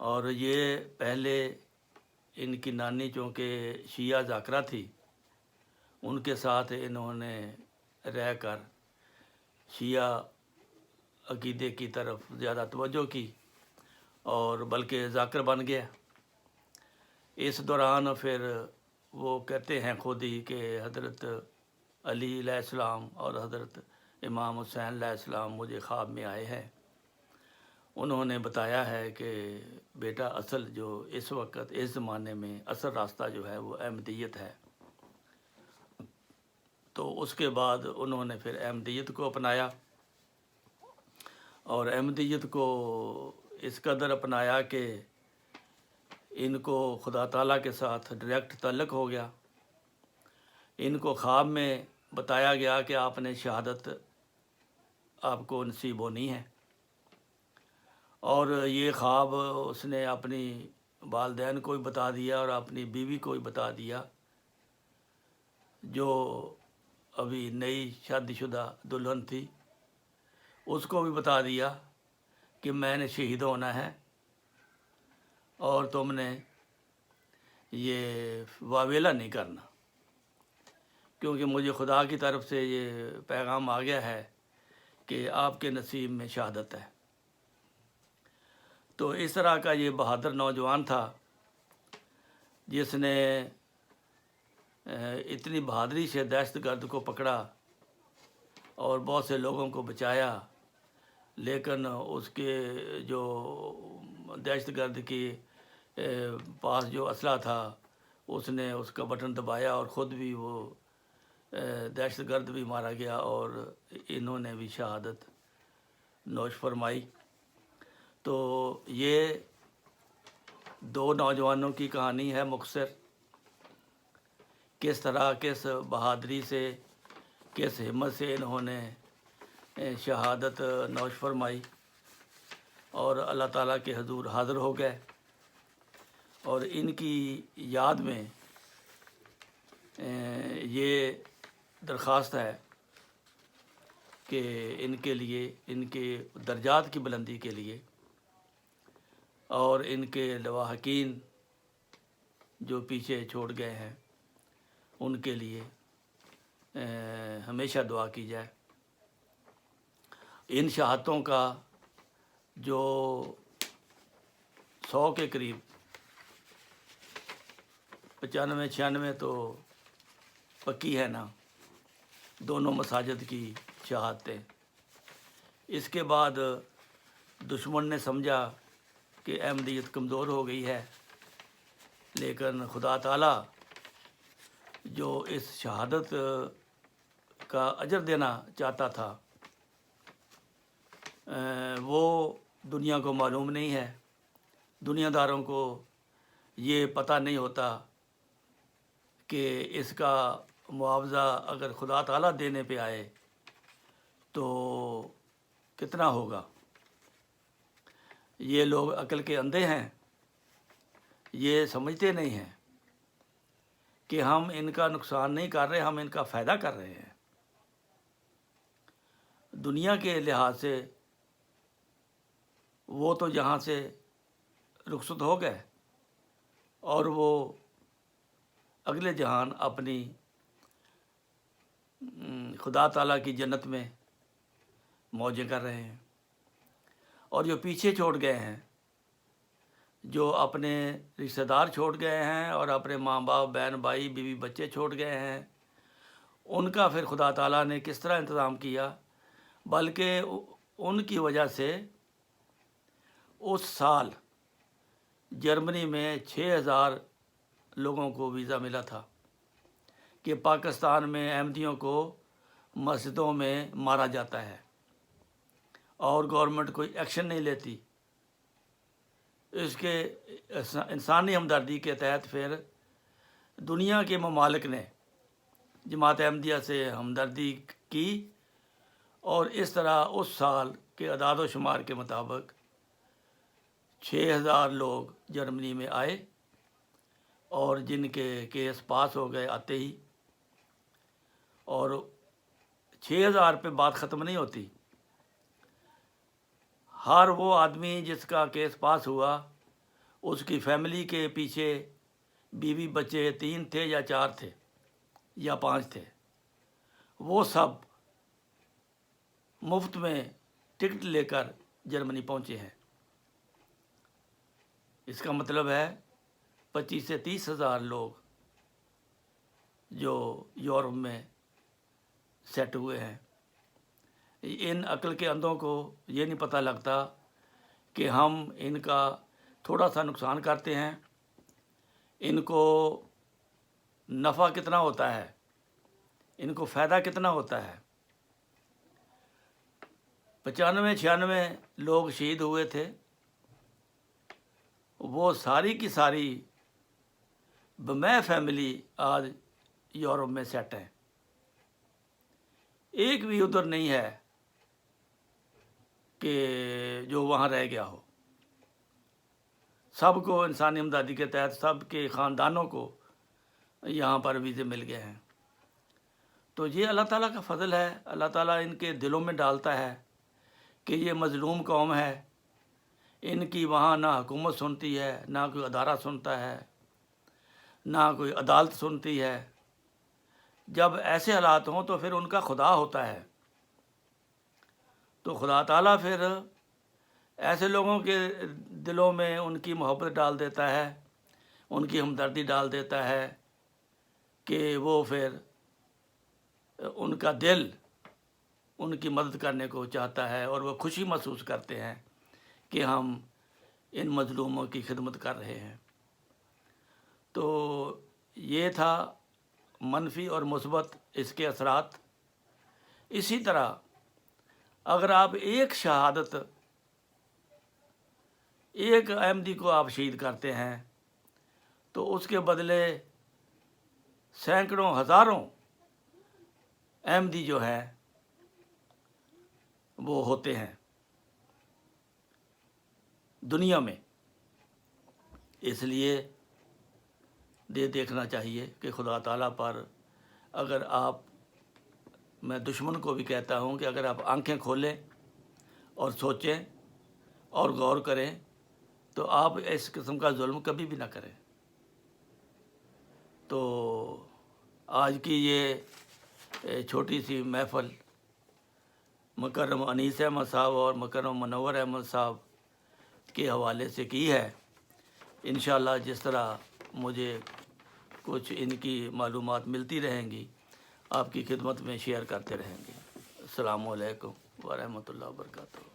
اور یہ پہلے ان کی نانی چونکہ شیعہ ذاکرہ تھی، ان کے ساتھ انہوں نے رہ کر شیعہ عقیدے کی طرف زیادہ توجہ کی اور بلکہ ذاکر بن گیا۔ اس دوران پھر وہ کہتے ہیں خود ہی کہ حضرت علی علیہ السلام اور حضرت امام حسین علیہ السلام مجھے خواب میں آئے ہیں۔ انہوں نے بتایا ہے کہ بیٹا اصل جو اس وقت اس زمانے میں اصل راستہ جو ہے وہ احمدیت ہے۔ تو اس کے بعد انہوں نے پھر احمدیت کو اپنایا، اور احمدیت کو اس قدر اپنایا کہ ان کو خدا تعالیٰ کے ساتھ ڈائریکٹ تعلق ہو گیا۔ ان کو خواب میں بتایا گیا کہ آپ نے شہادت آپ کو نصیب ہونی ہے، اور یہ خواب اس نے اپنی والدین کو بھی بتا دیا اور اپنی بیوی کو بھی بتا دیا، جو ابھی نئی شادی شدہ دلہن تھی، اس کو بھی بتا دیا کہ میں نے شہید ہونا ہے، اور تم نے یہ واویلا نہیں کرنا، کیونکہ مجھے خدا کی طرف سے یہ پیغام آ گیا ہے کہ آپ کے نصیب میں شہادت ہے۔ تو اس طرح کا یہ بہادر نوجوان تھا جس نے اتنی بہادری سے دہشت گرد کو پکڑا اور بہت سے لوگوں کو بچایا، لیکن اس کے جو دہشت گرد کی پاس جو اسلحہ تھا اس نے اس کا بٹن دبایا اور خود بھی وہ دہشت گرد بھی مارا گیا، اور انہوں نے بھی شہادت نوش فرمائی۔ تو یہ دو نوجوانوں کی کہانی ہے مختصر، کس طرح کس بہادری سے کس ہمت سے انہوں نے شہادت نوش فرمائی اور اللہ تعالیٰ کے حضور حاضر ہو گئے۔ اور ان کی یاد میں یہ درخواست ہے کہ ان کے لیے، ان کے درجات کی بلندی کے لیے اور ان کے لواحقین جو پیچھے چھوڑ گئے ہیں ان کے لیے ہمیشہ دعا کی جائے۔ ان شہادتوں کا جو 100 کے قریب 95-96 تو پکی ہے نا، دونوں مساجد کی شہادتیں۔ اس کے بعد دشمن نے سمجھا کہ احمدیت کمزور ہو گئی ہے، لیکن خدا تعالیٰ جو اس شہادت کا اجر دینا چاہتا تھا وہ دنیا کو معلوم نہیں ہے۔ دنیا داروں کو یہ پتہ نہیں ہوتا کہ اس کا معاوضہ اگر خدا تعالیٰ دینے پہ آئے تو کتنا ہوگا۔ یہ لوگ عقل کے اندھے ہیں، یہ سمجھتے نہیں ہیں کہ ہم ان کا نقصان نہیں کر رہے، ہم ان کا فائدہ کر رہے ہیں۔ دنیا کے لحاظ سے وہ تو یہاں سے رخصت ہو گئے اور وہ اگلے جہان اپنی خدا تعالیٰ کی جنت میں موجیں کر رہے ہیں، اور جو پیچھے چھوڑ گئے ہیں، جو اپنے رشتہ دار چھوڑ گئے ہیں اور اپنے ماں باپ، بہن بھائی، بیوی بچے چھوڑ گئے ہیں، ان کا پھر خدا تعالیٰ نے کس طرح انتظام کیا، بلکہ ان کی وجہ سے اس سال جرمنی میں 6000 لوگوں کو ویزا ملا تھا کہ پاکستان میں احمدیوں کو مسجدوں میں مارا جاتا ہے اور گورنمنٹ کوئی ایکشن نہیں لیتی۔ اس کے انسانی ہمدردی کے تحت پھر دنیا کے ممالک نے جماعت احمدیہ سے ہمدردی کی، اور اس طرح اس سال کے اعداد و شمار کے مطابق 6000 لوگ جرمنی میں آئے، اور جن کے کیس پاس ہو گئے آتے ہی۔ اور 6000 پہ بات ختم نہیں ہوتی، ہر وہ آدمی جس کا کیس پاس ہوا اس کی فیملی کے پیچھے بیوی بچے 3 تھے یا 4 تھے یا 5 تھے، وہ سب مفت میں ٹکٹ لے کر جرمنی پہنچے ہیں۔ اس کا مطلب ہے 25 سے 30 ہزار لوگ جو یورپ میں سیٹ ہوئے ہیں۔ ان عقل کے اندھوں کو یہ نہیں پتہ لگتا کہ ہم ان کا تھوڑا سا نقصان کرتے ہیں، ان کو نفع کتنا ہوتا ہے، ان کو فائدہ کتنا ہوتا ہے۔ 95-96 لوگ شہید ہوئے تھے، وہ ساری کی ساری بمع فیملی آج یورپ میں سیٹ ہیں، ایک بھی ادھر نہیں ہے کہ جو وہاں رہ گیا ہو۔ سب کو انسانی امدادی کے تحت سب کے خاندانوں کو یہاں پر ویزے مل گئے ہیں۔ تو یہ اللہ تعالیٰ کا فضل ہے، اللہ تعالیٰ ان کے دلوں میں ڈالتا ہے کہ یہ مظلوم قوم ہے، ان کی وہاں نہ حکومت سنتی ہے، نہ کوئی ادارہ سنتا ہے، نہ کوئی عدالت سنتی ہے۔ جب ایسے حالات ہوں تو پھر ان کا خدا ہوتا ہے، تو خدا تعالیٰ پھر ایسے لوگوں کے دلوں میں ان کی محبت ڈال دیتا ہے، ان کی ہمدردی ڈال دیتا ہے کہ وہ پھر ان کا دل ان کی مدد کرنے کو چاہتا ہے، اور وہ خوشی محسوس کرتے ہیں کہ ہم ان مظلوموں کی خدمت کر رہے ہیں۔ تو یہ تھا منفی اور مثبت اس کے اثرات۔ اسی طرح اگر آپ ایک شہادت، ایک احمدی کو آپ شہید کرتے ہیں تو اس کے بدلے سینکڑوں ہزاروں احمدی جو ہیں وہ ہوتے ہیں دنیا میں۔ اس لیے دیکھنا چاہیے کہ خدا تعالیٰ پر اگر آپ، میں دشمن کو بھی کہتا ہوں کہ اگر آپ آنکھیں کھولیں اور سوچیں اور غور کریں تو آپ اس قسم کا ظلم کبھی بھی نہ کریں۔ تو آج کی یہ چھوٹی سی محفل مکرم انیس احمد صاحب اور مکرم منور احمد صاحب کے حوالے سے کی ہے۔ انشاءاللہ جس طرح مجھے کچھ ان کی معلومات ملتی رہیں گی آپ کی خدمت میں شیئر کرتے رہیں گے۔ السلام علیکم ورحمۃ اللہ وبرکاتہ۔